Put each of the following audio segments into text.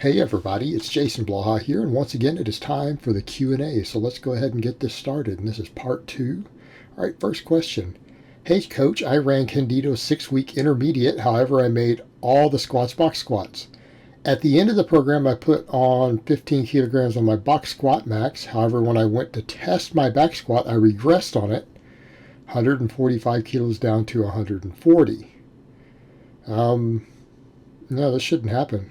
Hey everybody, it's Jason Blaha here, and once again it is time for the Q&A, so let's go ahead and get this started, and this is part 2. Alright, first question. Hey coach, I ran Candito's 6-week intermediate, however I made all the squats box squats. At the end of the program I put on 15 kilograms on my box squat max, however when I went to test my back squat I regressed on it, 145 kilos down to 140. No, this shouldn't happen.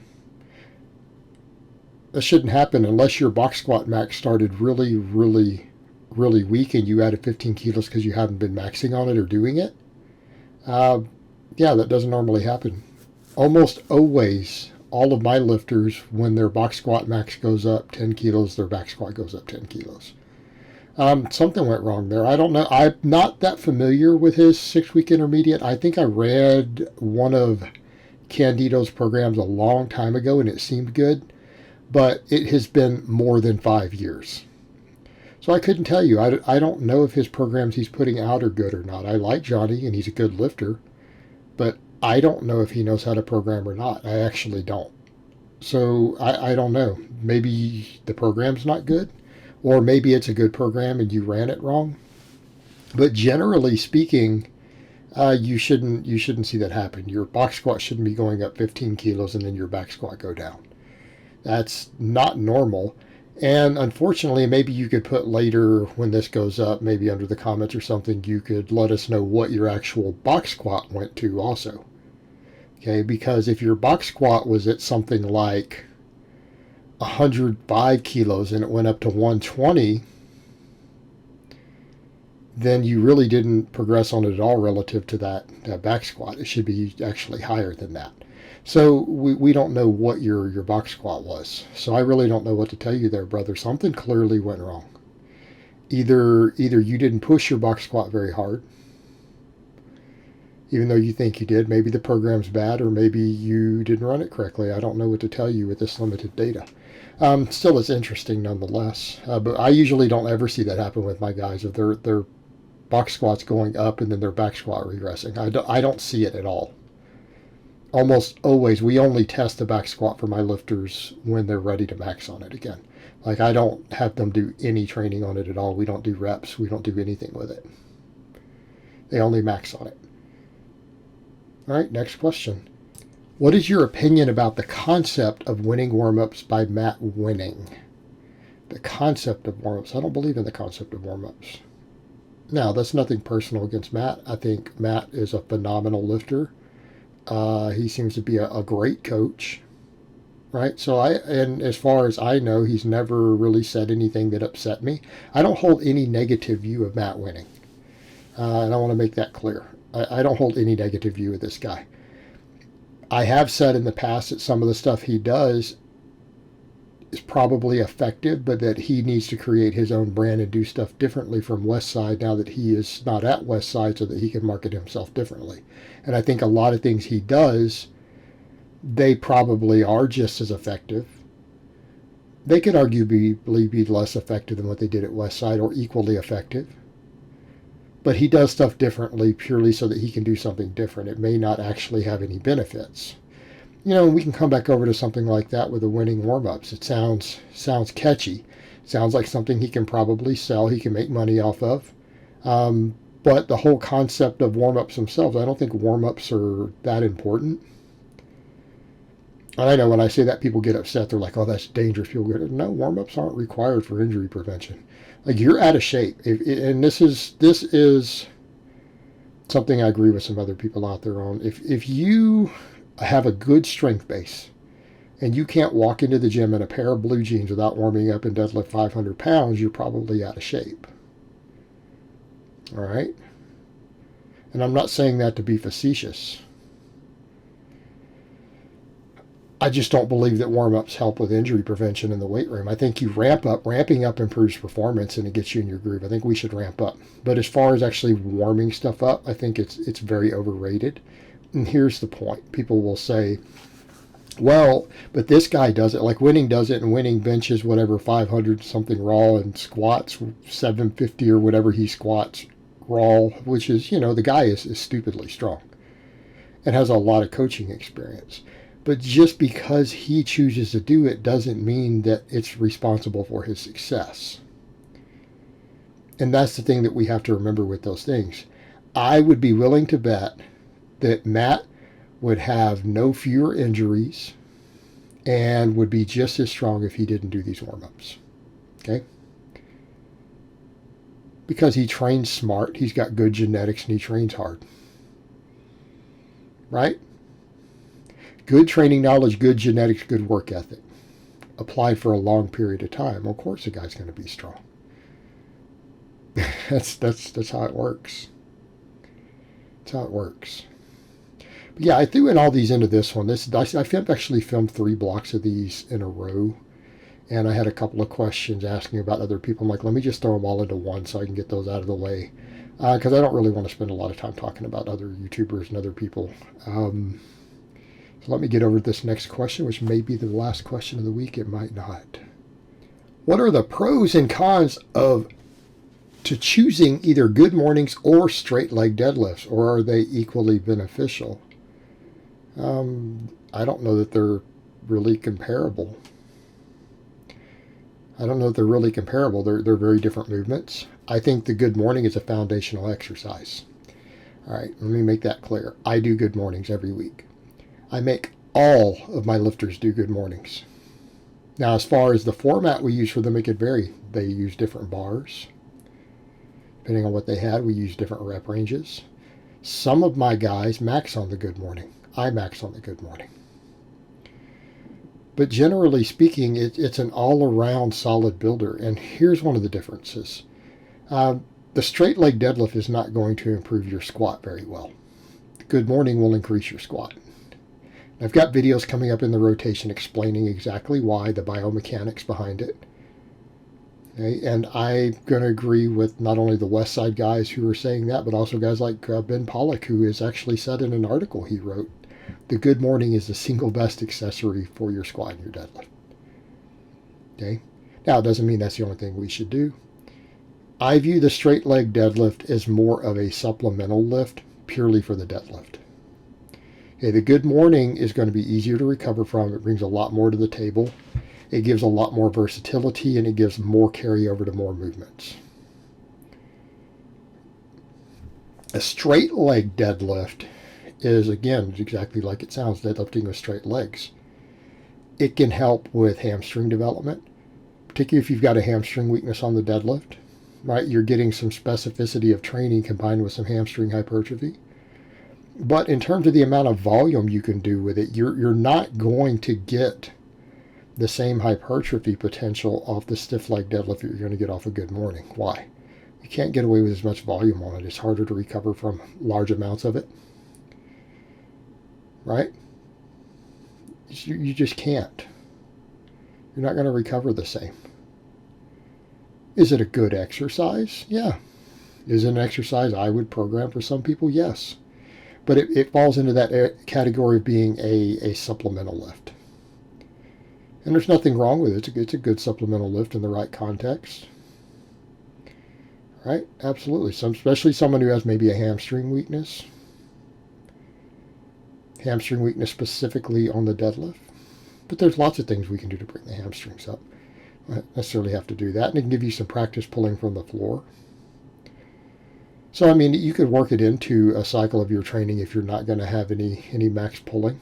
That shouldn't happen unless your box squat max started really weak and you added 15 kilos because you haven't been maxing on it or doing it. Yeah, that doesn't normally happen. Almost always, all of my lifters, when their box squat max goes up 10 kilos, their back squat goes up 10 kilos. Something went wrong there. I don't know. I'm not that familiar with his 6-week intermediate. I think I read one of Candito's programs a long time ago and it seemed good. But it has been more than 5 years. So I couldn't tell you. I don't know if his programs he's putting out are good or not. I like Johnny, and he's a good lifter. But I don't know if he knows how to program or not. I actually don't. So I don't know. Maybe the program's not good. Or maybe it's a good program and you ran it wrong. But generally speaking, you shouldn't see that happen. Your box squat shouldn't be going up 15 kilos and then your back squat go down. That's not normal. And unfortunately, maybe you could put later when this goes up, maybe under the comments or something, you could let us know what your actual box squat went to also. Okay, because if your box squat was at something like 105 kilos and it went up to 120, then you really didn't progress on it at all relative to that back squat. It should be actually higher than that. So we don't know what your box squat was. So I really don't know what to tell you there, brother. Something clearly went wrong. Either you didn't push your box squat very hard, even though you think you did. Maybe the program's bad, or maybe you didn't run it correctly. I don't know what to tell you with this limited data. Still, it's interesting nonetheless. But I usually don't ever see that happen with my guys. If their box squat's going up and then their back squat regressing, I don't see it at all. Almost always, we only test the back squat for my lifters when they're ready to max on it again. Like, I don't have them do any training on it at all. We don't do reps. We don't do anything with it. They only max on it. All right, next question. What is your opinion about the concept of Wenning Warm-Ups by Matt Wenning? The concept of warm-ups. I don't believe in the concept of warm-ups. Now, that's nothing personal against Matt. I think Matt is a phenomenal lifter. He seems to be a great coach, right? So and as far as I know, he's never really said anything that upset me. I don't hold any negative view of Matt Wenning. And I want to make that clear. I don't hold any negative view of this guy. I have said in the past that some of the stuff he does is probably effective, but that he needs to create his own brand and do stuff differently from Westside now that he is not at Westside, so that he can market himself differently. And I think a lot of things he does, they probably are just as effective. They could arguably be less effective than what they did at Westside, or equally effective. But he does stuff differently purely so that he can do something different. It may not actually have any benefits. You know, we can come back over to something like that with the Wenning Warm-Ups. It sounds catchy. Sounds like something he can probably sell. He can make money off of. But the whole concept of warm-ups themselves, I don't think warm-ups are that important. And I know when I say that, people get upset. They're like, oh, that's dangerous. People go, no, warm-ups aren't required for injury prevention. Like, you're out of shape. And this is something I agree with some other people out there on. If you have a good strength base and you can't walk into the gym in a pair of blue jeans without warming up and deadlift 500 pounds, you're probably out of shape. All right? And I'm not saying that to be facetious. I just don't believe that warm-ups help with injury prevention in the weight room. I think you ramp up. Ramping up improves performance and it gets you in your groove. I think we should ramp up. But as far as actually warming stuff up, I think it's very overrated. And here's the point. People will say, well, but this guy does it. Like Wenning does it, and Wenning benches whatever 500 something raw and squats 750 or whatever he squats raw, which is, the guy is stupidly strong and has a lot of coaching experience. But just because he chooses to do it doesn't mean that it's responsible for his success. And that's the thing that we have to remember with those things. I would be willing to bet that Matt would have no fewer injuries and would be just as strong if he didn't do these warm-ups. Okay? Because he trains smart, he's got good genetics, and he trains hard. Right? Good training knowledge, good genetics, good work ethic. Applied for a long period of time. Of course the guy's going to be strong. That's how it works. That's how it works. But yeah, I threw in all these into this one. I actually filmed 3 blocks of these in a row. And I had a couple of questions asking about other people. I'm like, let me just throw them all into one so I can get those out of the way. Because I don't really want to spend a lot of time talking about other YouTubers and other people. So let me get over to this next question, which may be the last question of the week. It might not. What are the pros and cons to choosing either good mornings or straight leg deadlifts, or are they equally beneficial? I don't know that they're really comparable. They're very different movements. I think the good morning is a foundational exercise. All right, let me make that clear. I do good mornings every week. I make all of my lifters do good mornings. Now, as far as the format we use for them, it could vary. They use different bars. Depending on what they had, we use different rep ranges. Some of my guys max on the good morning. I max on the good morning. But generally speaking, it's an all-around solid builder. And here's one of the differences. The straight leg deadlift is not going to improve your squat very well. The good morning will increase your squat. I've got videos coming up in the rotation explaining exactly why, the biomechanics behind it. Okay? And I'm going to agree with not only the West Side guys who are saying that, but also guys like Ben Pollack, who has actually said in an article he wrote, the good morning is the single best accessory for your squat and your deadlift. Okay? Now, it doesn't mean that's the only thing we should do. I view the straight leg deadlift as more of a supplemental lift purely for the deadlift. Okay, the good morning is going to be easier to recover from. It brings a lot more to the table. It gives a lot more versatility, and it gives more carryover to more movements. A straight leg deadlift is, again, exactly like it sounds, deadlifting with straight legs. It can help with hamstring development, particularly if you've got a hamstring weakness on the deadlift. Right, you're getting some specificity of training combined with some hamstring hypertrophy. But in terms of the amount of volume you can do with it, you're not going to get the same hypertrophy potential off the stiff leg deadlift that you're going to get off a good morning. Why? You can't get away with as much volume on it. It's harder to recover from large amounts of it. Right? You just can't. You're not going to recover the same. Is it a good exercise? Yeah. Is it an exercise I would program for some people? Yes. But it falls into that category of being a supplemental lift. And there's nothing wrong with it. It's a good supplemental lift in the right context. Right? Absolutely. Especially someone who has maybe a hamstring weakness. Hamstring weakness specifically on the deadlift. But there's lots of things we can do to bring the hamstrings up. You don't necessarily have to do that. And it can give you some practice pulling from the floor. So, I mean, you could work it into a cycle of your training if you're not going to have any max pulling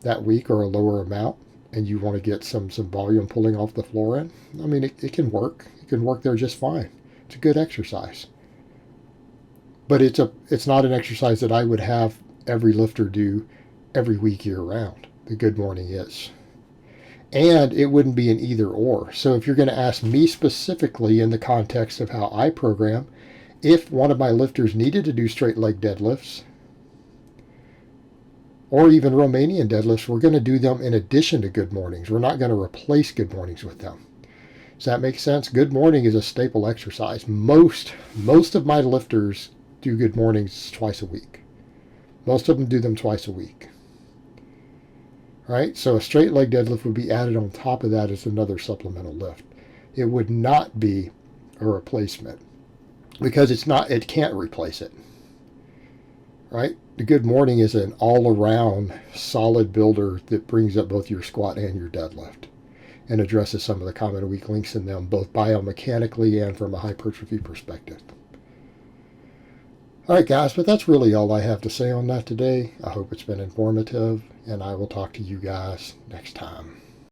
that week or a lower amount, and you want to get some volume pulling off the floor in. I mean, it can work. It can work there just fine. It's a good exercise. But it's not an exercise that I would have every lifter do every week year round. The good morning is. And it wouldn't be an either or. So if you're going to ask me specifically in the context of how I program, if one of my lifters needed to do straight leg deadlifts, or even Romanian deadlifts, we're going to do them in addition to good mornings. We're not going to replace good mornings with them. Does that make sense? Good morning is a staple exercise. Most of my lifters do good mornings twice a week. Most of them do them twice a week. Right? So a straight leg deadlift would be added on top of that as another supplemental lift. It would not be a replacement because it can't replace it. Right? The Good Morning is an all-around solid builder that brings up both your squat and your deadlift and addresses some of the common weak links in them, both biomechanically and from a hypertrophy perspective. All right, guys, but that's really all I have to say on that today. I hope it's been informative, and I will talk to you guys next time.